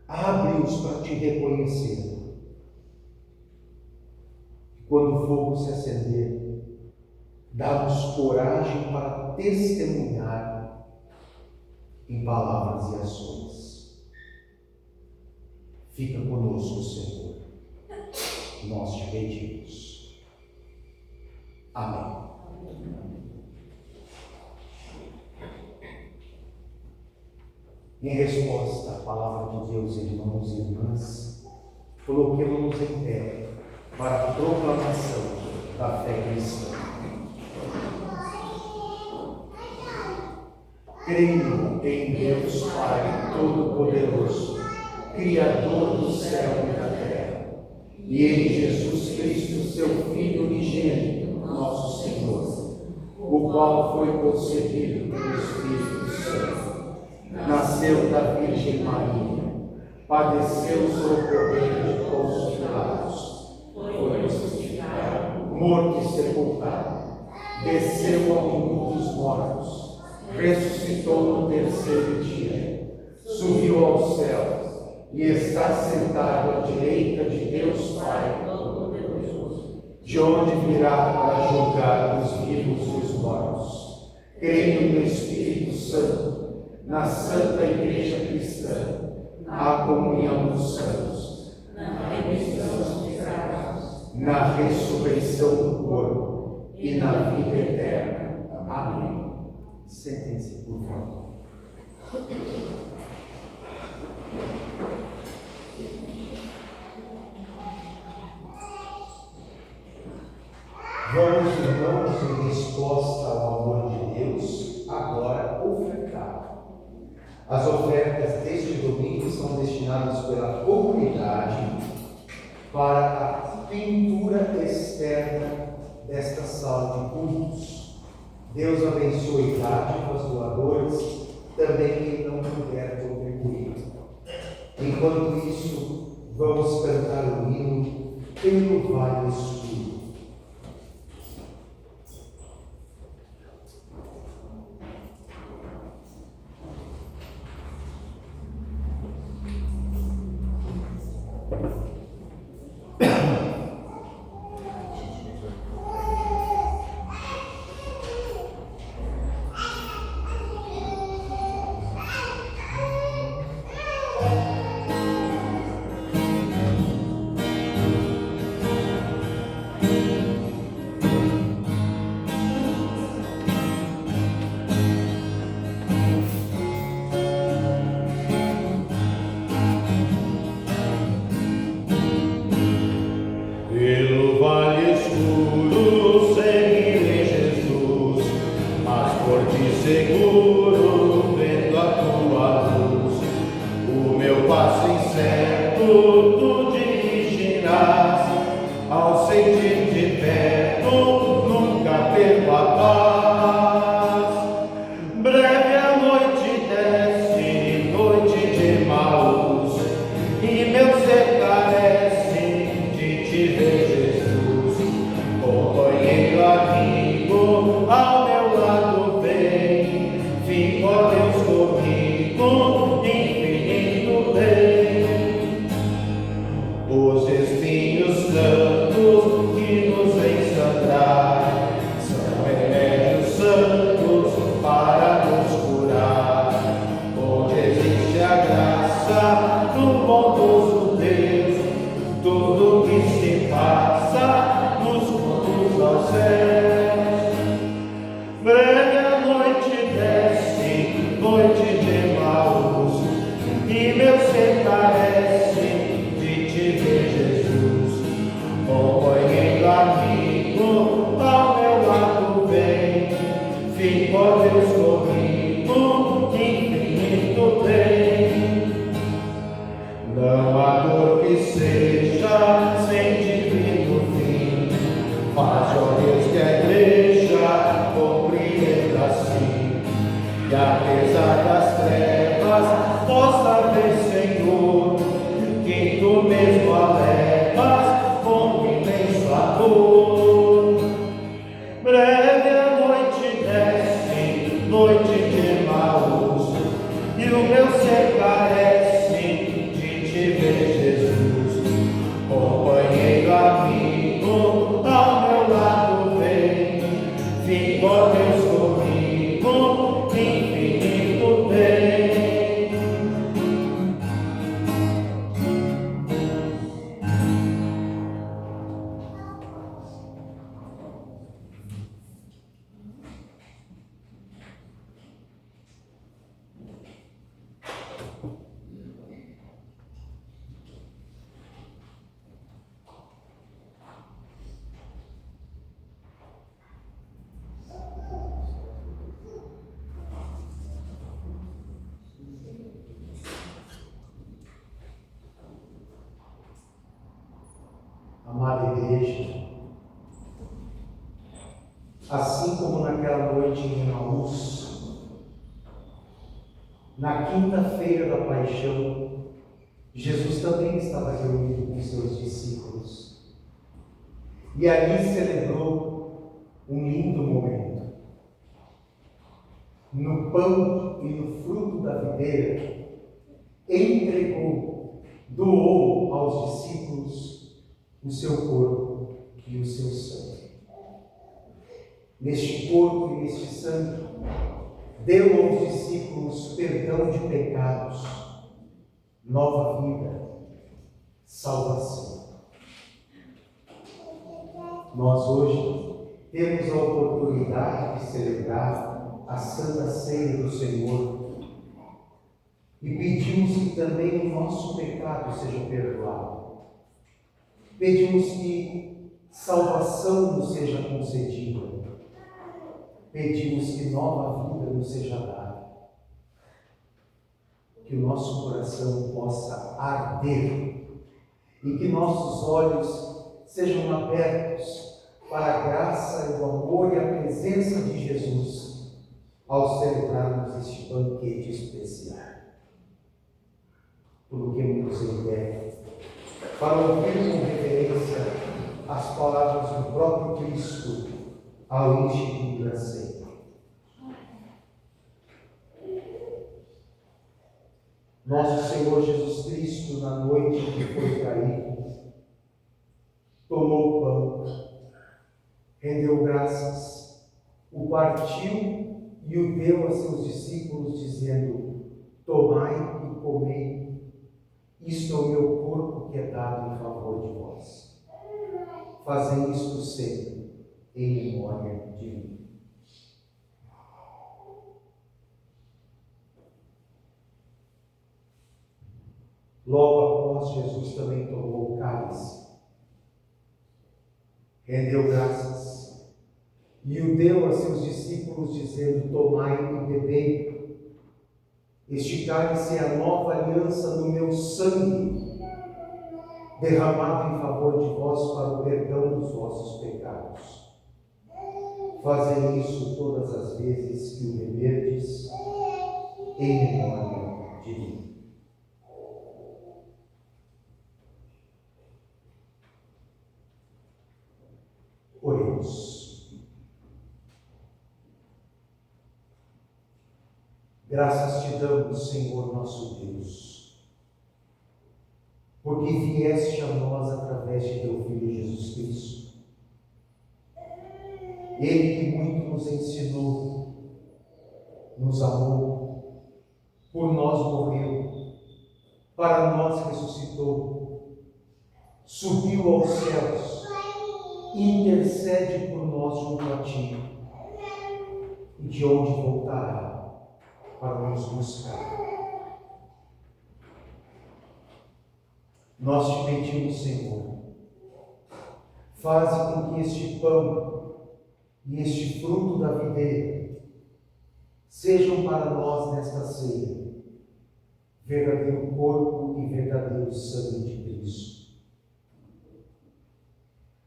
Speaker 1: abre-os para te reconhecer. Quando o fogo se acender, dá-nos coragem para testemunhar em palavras e ações. Fica conosco, Senhor. Nós te pedimos. Amém. Em resposta à palavra de Deus, irmãos e irmãs, coloquemos-nos em pé para a proclamação da fé cristã. Creio em Deus Pai Todo-Poderoso, Criador do céu e da terra, e em Jesus Cristo, seu Filho unigênito, nosso Senhor, o qual foi concebido pelo Espírito Santo, nasceu da Virgem Maria, padeceu sob o poder de Pôncio Pilatos,
Speaker 2: foi crucificado,
Speaker 1: morto e sepultado, desceu ao mundo dos mortos, ressuscitou no terceiro dia, subiu aos céus e está sentado à direita de Deus Pai Todo-Poderoso, de onde virá para julgar os vivos e os mortos. Creio no Espírito Santo, na Santa Igreja Cristã, na comunhão dos santos,
Speaker 2: na remissão dos pecados,
Speaker 1: na ressurreição do corpo e na vida eterna. Amém. Sentem-se, por favor. Vamos, irmãos, em resposta ao amor de Deus, agora ofertar. As ofertas deste domingo são destinadas pela comunidade para a pintura externa desta sala de cultos. Deus abençoe dádivas, doadores, também quem não puder contribuir. Enquanto isso, vamos cantar o hino Pelo Vale Escuro.
Speaker 3: Pelo vale escuro seguirei Jesus, mas por ti seguro, vendo a tua luz, o meu passo incerto tu dirigirás, ao sentir de perto nunca perco a paz. Breve a noite desce, noite de mau luz, e meu ser carece de te ver, Jesus. Companheiro, amigo, ao meu lado vem, fica, ó Deus, comigo, infinito bem. Os espinhos santos que nos vêm sangrar são remédios santos para nos curar. Onde existe a graça do bondoso Deus, tudo que se passa nos conduz aos céus. Breve a noite desce, noite de mau luz, e meu ser carece de te ver, Jesus. Companheiro, amigo, ao meu lado vem, fica, ó Deus, comigo, infinito bem. Não há dor que seja sem divino fim, faz, ó Deus, que a igreja compreenda assim, e apesar das trevas possa ver, Senhor, que tu mesmo a levas com imenso amor. Breve a noite desce, noite de mau luz, e o meu ser carece de te ver, Jesus. Companheiro, amigo, ao meu lado vem, fica, ó Deus, comigo, infinito bem.
Speaker 1: Amada Igreja, assim como naquela noite em Emaús, na quinta-feira da Paixão, Jesus também estava reunido com seus discípulos. E ali celebrou um lindo momento. No pão e no fruto da videira, entregou, doou aos discípulos o seu corpo e o seu sangue. Neste corpo e neste sangue, deu aos discípulos perdão de pecados, nova vida, salvação. Nós hoje temos a oportunidade de celebrar a Santa Ceia do Senhor e pedimos que também o nosso pecado seja perdoado. Pedimos que salvação nos seja concedida. Pedimos que nova vida nos seja dada. Que o nosso coração possa arder e que nossos olhos sejam abertos para a graça e o amor e a presença de Jesus ao celebrarmos este banquete especial. Coloquemos em pé para ouvir com reverência as palavras do próprio Cristo ao instituir a ceia. Nosso Senhor Jesus Cristo, na noite em que foi traído, tomou o pão, rendeu graças, o partiu e o deu a seus discípulos, dizendo: tomai e comei, isto é o meu corpo que é dado em favor de vós. Fazem isto sempre em memória de mim. Logo após, Jesus também tomou o cálice, rendeu graças e o deu a seus discípulos, dizendo: tomai e bebei. Este cálice é a nova aliança no meu sangue, derramado em favor de vós para o perdão dos vossos pecados. Fazei isso todas as vezes que o beberdes, em memória de mim. Oremos. Graças te damos, Senhor nosso Deus, porque vieste a nós através de teu Filho Jesus Cristo. Ele que muito nos ensinou, nos amou, por nós morreu, para nós ressuscitou, subiu aos céus, intercede por nós junto a ti, e de onde voltará para nos buscar. Nós te pedimos, Senhor, faze com que este pão e este fruto da videira sejam para nós nesta ceia verdadeiro corpo e verdadeiro sangue de Cristo.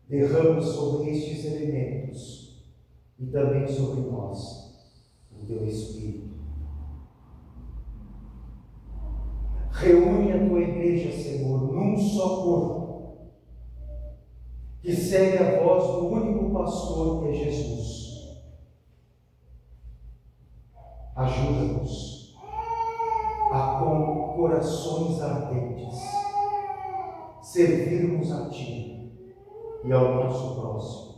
Speaker 1: Derrama sobre estes elementos e também sobre nós o teu Espírito. Reúne a tua igreja, Senhor, num só corpo, que segue a voz do único pastor que é Jesus. Ajuda-nos a, com corações ardentes, servirmos a ti e ao nosso próximo,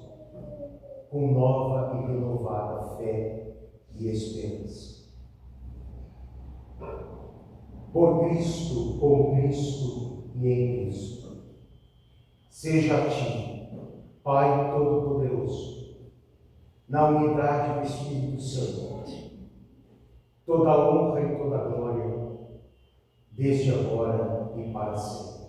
Speaker 1: com nova e renovada fé e esperança. Por Cristo, com Cristo e em Cristo, seja a ti, Pai Todo-Poderoso, na unidade do Espírito Santo, toda a honra e toda a glória, desde agora e para sempre.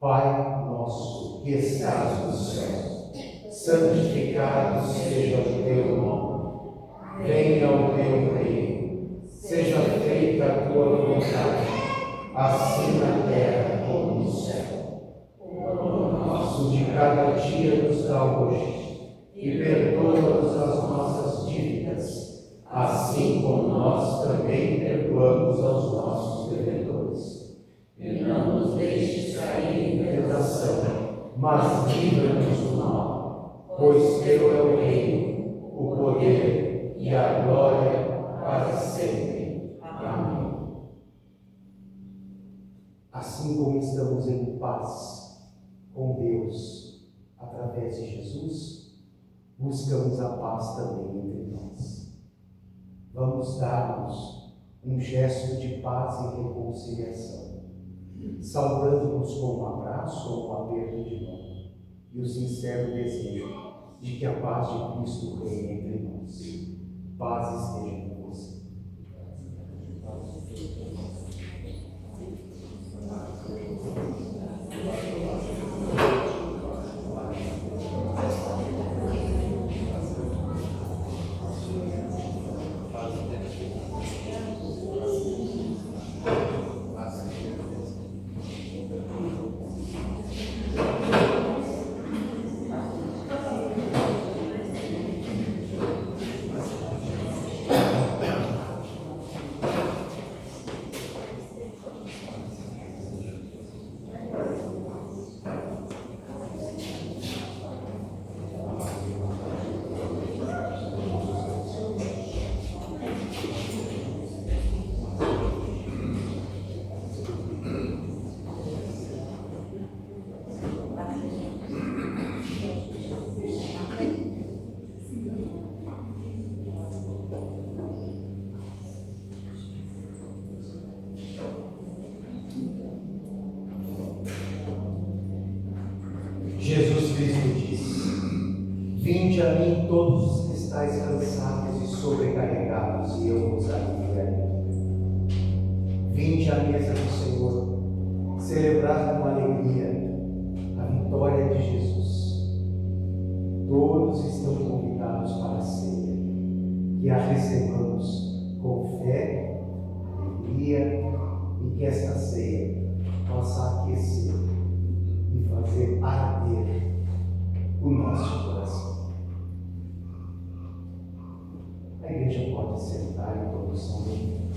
Speaker 1: Pai nosso que estás no céu, santificado seja o teu nome. Venha o teu reino, seja feita a tua vontade, assim na terra como no céu. O pão nosso de cada dia nos dá hoje, e perdoa-nos as nossas dívidas, assim como nós também perdoamos aos nossos devedores.
Speaker 2: E não nos deixes cair em tentação,
Speaker 1: Mas livra-nos do mal, pois teu é o reino, o poder e a glória para sempre. Amém. Assim como estamos em paz com Deus através de Jesus, buscamos a paz também entre nós. Vamos dar-nos um gesto de paz e reconciliação, saudando-nos com um abraço ou um aperto de mão, e o sincero desejo de que a paz de Cristo reine entre nós. Paz esteja com você. Jesus Cristo disse: Vinde a mim todos os que estáis cansados e sobrecarregados, e eu vos aliviarei. Vinde à mesa do Senhor, celebrar com alegria a vitória de Jesus. Todos estão convidados para a ceia, que a recebamos com fé, alegria, e que esta ceia possa aquecer e fazer arder o nosso coração. A igreja pode sentar em todos são bem-vindos.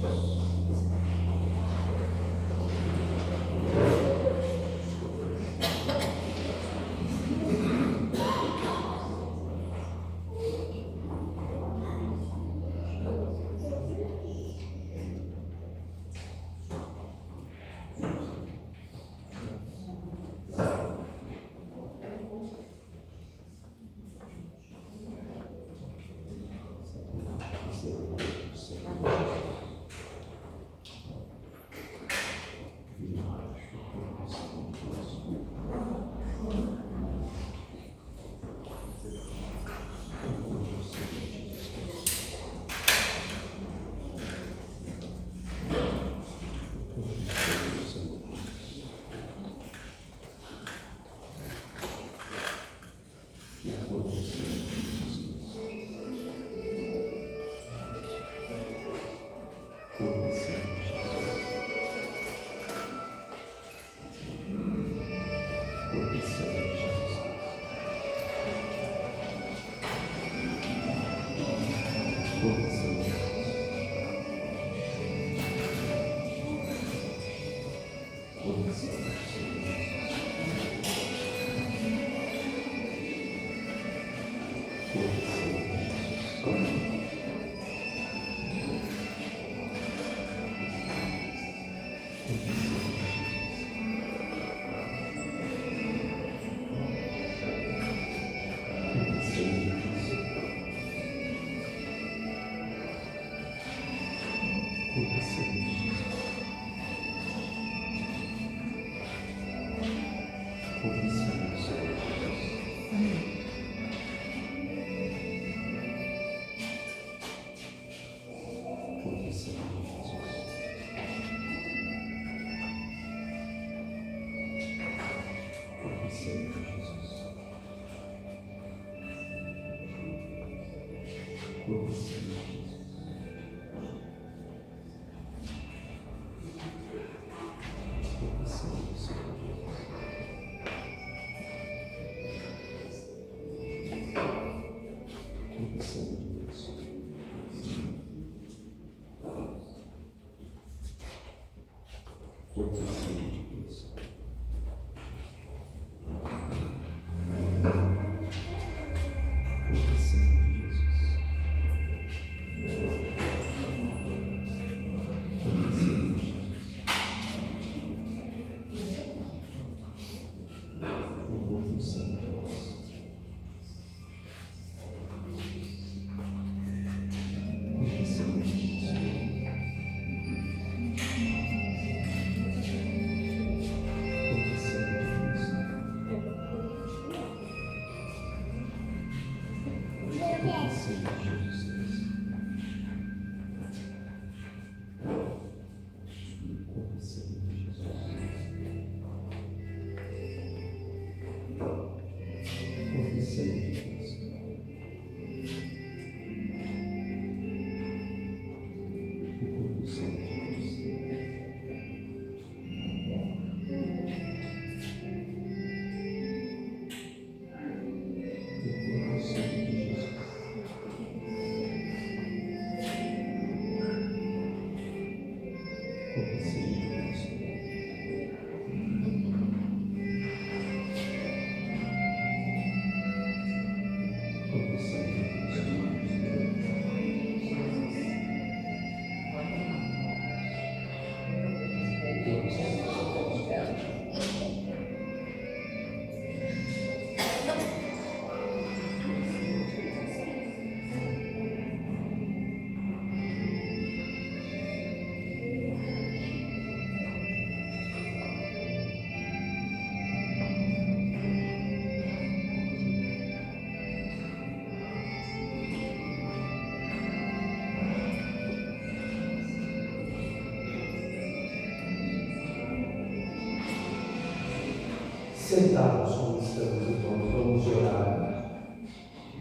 Speaker 1: Sentados como estamos, irmãos, vamos orar.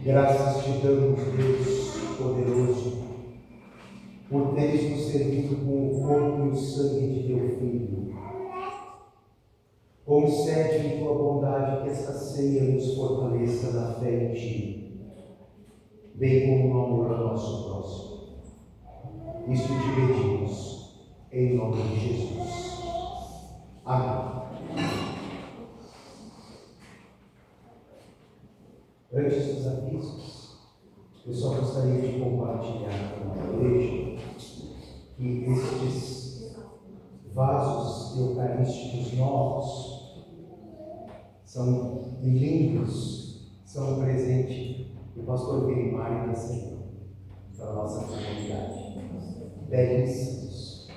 Speaker 1: Graças te damos, Deus poderoso, por teres nos servido com o corpo e o sangue de teu Filho. Concede em tua bondade que esta ceia nos fortaleça na fé em ti, bem como no amor ao nosso próximo. Isto te pedimos, em nome de Jesus. Amém. Antes dos avisos, eu só gostaria de compartilhar com a igreja que estes vasos eucarísticos novos são lindos, são um presente do pastor Guilherme da Senhora para a nossa comunidade. Belíssimos.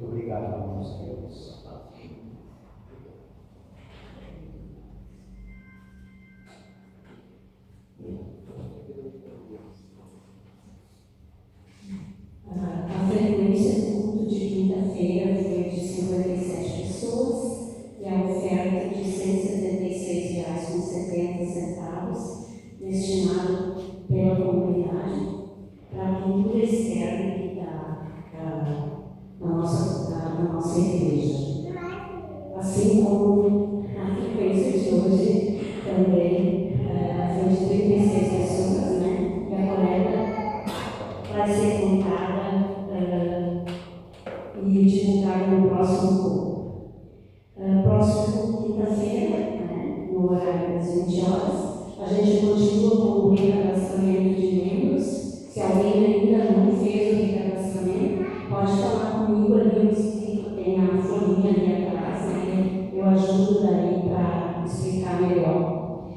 Speaker 1: Muito obrigado, irmãos Deus.
Speaker 2: A frequência do culto de quinta-feira foi de 57 pessoas e a oferta de R$ 176,70 destinado pela comunidade para a pintura externa aqui da nossa igreja. Assim como a frequência de hoje também foi de 36 pessoas, né? E a coleta vai ser contada e divulgada no próximo culto. Próximo quinta-feira, né, no horário das 20 horas, a gente continua com o recadastramento de membros. Se alguém ainda não fez o recadastramento, pode falar comigo ali, eu explico, tem a folhinha ali atrás, né? Eu ajudo daí para explicar melhor.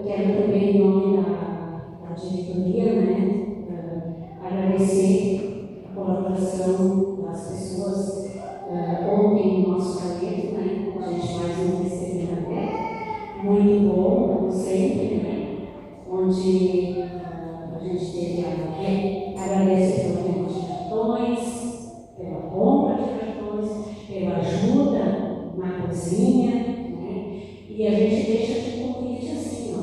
Speaker 2: Quero também, em nome da diretoria, né, agradecer a colaboração das pessoas ontem no nosso caminho, né? A gente mais um terceiro aberto, muito bom, como sempre, né? Onde a gente teve a agradecer pelo tempo de cartões, pela compra de cartões, pela ajuda na cozinha, né? E a gente deixa de convite assim, ó.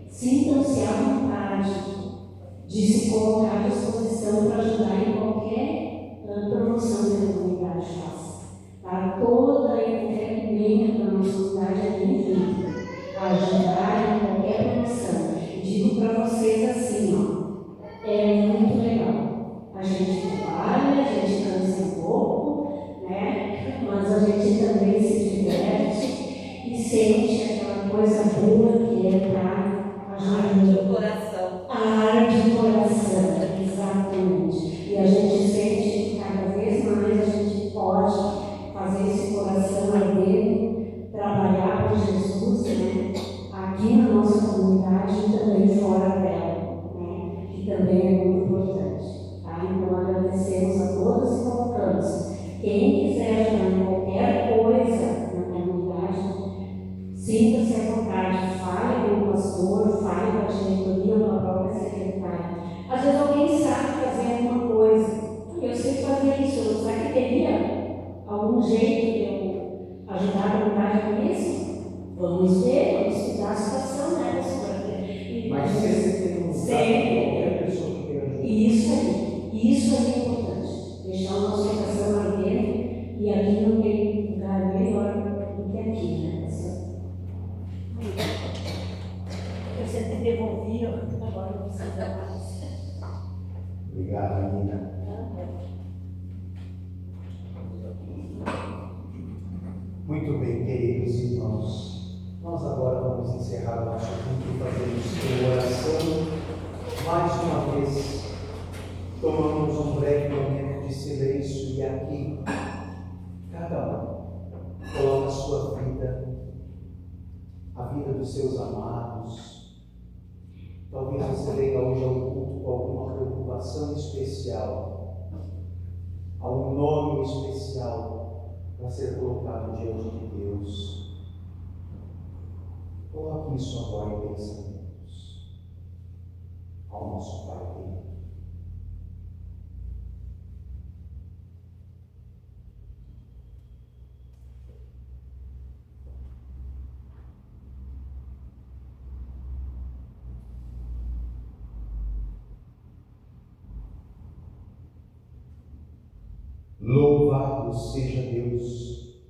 Speaker 2: Sintam-se à vontade de se colocar à disposição para ajudar em qualquer promoção que a comunidade faça. Tá? Toda a emenda da nossa comunidade é bem-vinda a ajudar em qualquer promoção. E digo para vocês assim, ó, é muito legal. A gente trabalha, a gente cansa um pouco, né? sente aquela coisa boa que é para
Speaker 4: Arde o coração.
Speaker 2: Arde o coração, exatamente. E a gente sente que cada vez mais a gente pode fazer esse coração arder, trabalhar com Jesus, né? Aqui na nossa comunidade e também fora dela, né? Que também é muito importante. Tá? Então agradecemos a todas e colocamos. Quem quiser ajudar em qualquer coisa na comunidade, sinta-se à vontade, fale com o pastor, fale com a diretoria ou com a própria secretária. Às vezes alguém sabe fazer alguma coisa, eu sei fazer isso, será que teria algum jeito de eu ajudar a comunidade com isso? Vamos ver, vamos estudar a situação, né, pastor?
Speaker 1: Mas sempre tem um qualquer pessoa que queira ajudar.
Speaker 2: Isso aí é importante. Deixar o nosso coração ardendo, e aqui não tem lugar melhor do que aqui, né, pastor?
Speaker 4: Eu sempre devolvi, agora não precisa mais.
Speaker 1: Obrigado, Nina. Muito bem, queridos irmãos. Nós agora vamos encerrar o nosso culto e fazermos uma oração. Mais uma vez, tomamos um breve momento de silêncio e aqui, cada um coloca a sua vida, a vida dos seus amados. Talvez você venha hoje ao culto com alguma preocupação especial, algum nome especial para ser colocado diante de Deus. Coloque isso agora em pensamentos ao nosso Pai querido. Louvado seja Deus,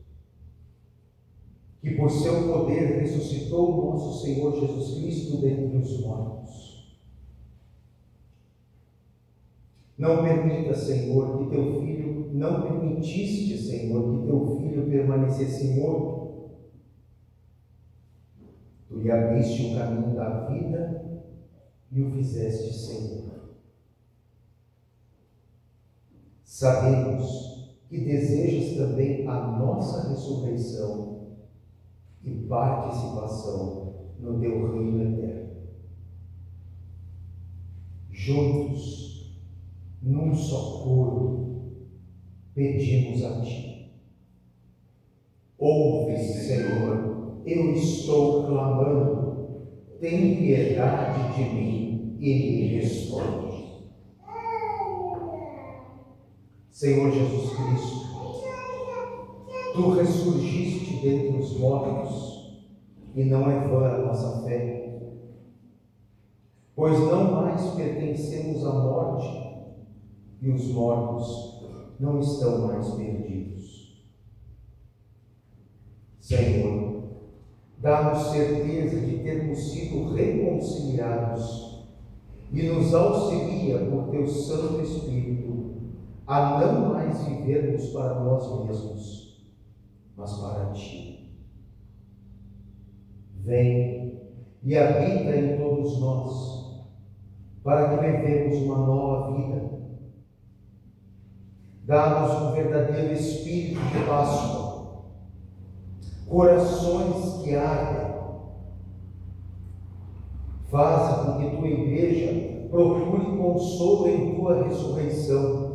Speaker 1: que por seu poder ressuscitou o nosso Senhor Jesus Cristo dentre os mortos. Não permita, Senhor, que teu filho, não permitiste, Senhor, que teu filho permanecesse morto. Tu lhe abriste o caminho da vida e o fizeste, Senhor. Sabemos que desejas também a nossa ressurreição e participação no teu reino eterno. Juntos, num só coro, pedimos a Ti. Ouve, Senhor, eu estou clamando, tem piedade de mim e me responde. Senhor Jesus Cristo, Tu ressurgiste dentre os mortos, e não é vã a nossa fé, pois não mais pertencemos à morte, e os mortos não estão mais perdidos. Senhor, dá-nos certeza de termos sido reconciliados e nos auxilia por Teu Santo Espírito a não mais vivermos para nós mesmos, mas para Ti. Vem e habita em todos nós, para que levemos uma nova vida. Dá-nos um verdadeiro espírito de Páscoa, corações que ardem. Faze com que Tua Igreja procure consolo em Tua ressurreição.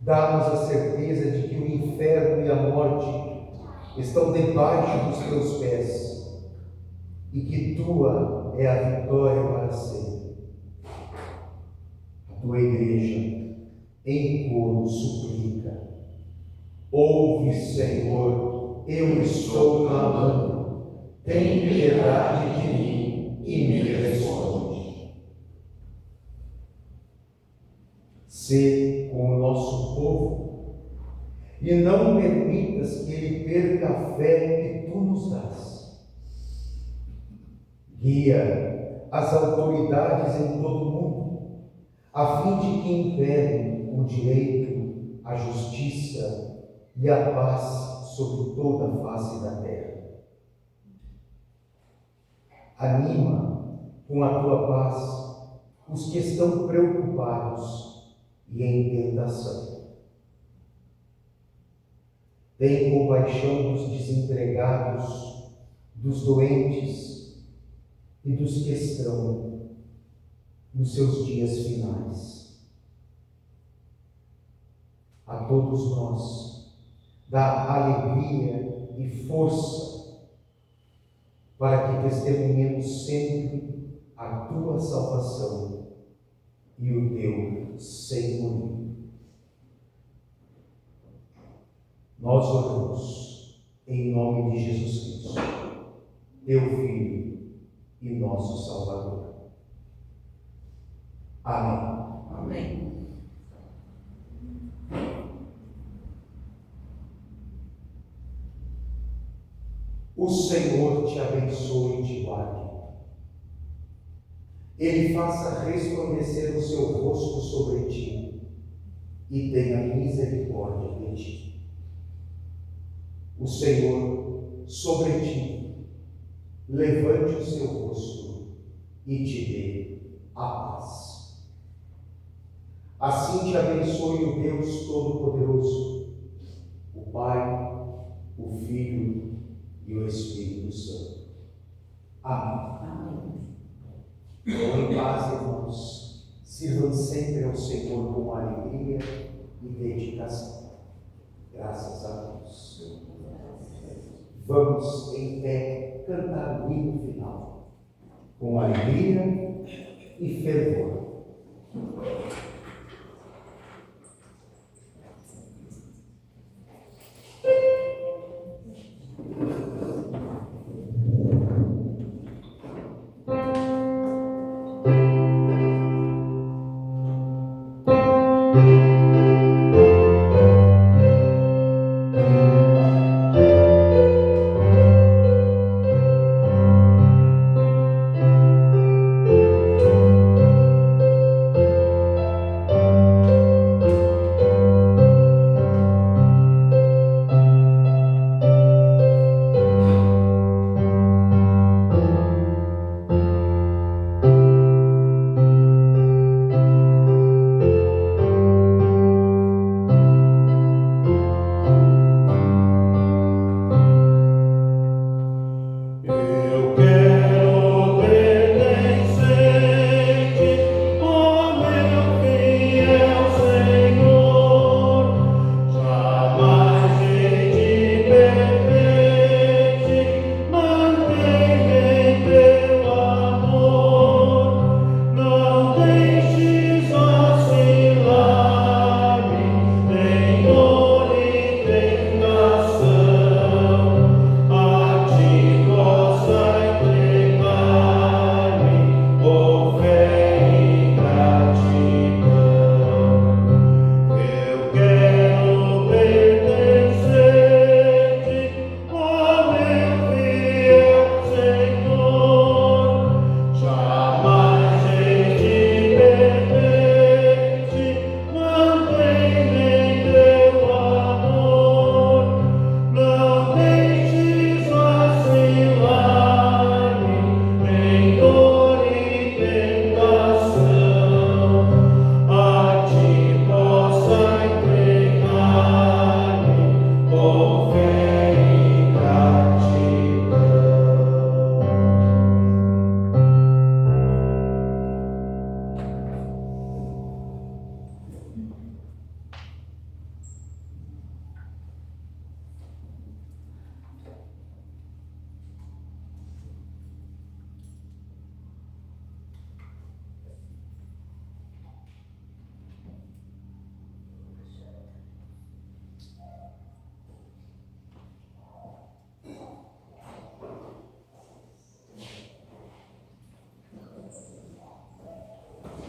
Speaker 1: Dá-nos a certeza de que o inferno e a morte estão debaixo dos Teus pés e que Tua é a vitória para sempre. A Tua Igreja, em coro, suplica: ouve, Senhor, eu estou clamando, tem piedade de mim e me responde. Sê com o nosso povo e não permitas que ele perca a fé que Tu nos dás. Guia as autoridades em todo o mundo, a fim de que imperem o direito, a justiça e a paz sobre toda a face da terra. Anima com a tua paz os que estão preocupados e em tentação. Tem compaixão dos desempregados, dos doentes e dos que estão nos seus dias finais. A todos nós, dá alegria e força para que testemunhemos sempre a tua salvação e o teu senhorio. Nós oramos em nome de Jesus Cristo, teu Filho e nosso Salvador. Amém.
Speaker 4: Amém.
Speaker 1: O Senhor te abençoe e te guarde. Ele faça resplandecer o seu rosto sobre ti e tenha misericórdia de ti. O Senhor sobre ti levante o seu rosto e te dê a paz. Assim te abençoe o Deus Todo-Poderoso, o Pai, o Filho e o Espírito Santo. Amém.
Speaker 4: Amém.
Speaker 1: Vão em paz, irmãos. Sirvam sempre ao Senhor com alegria e dedicação. Graças a Deus. Vamos em pé cantar o hino final com alegria e fervor.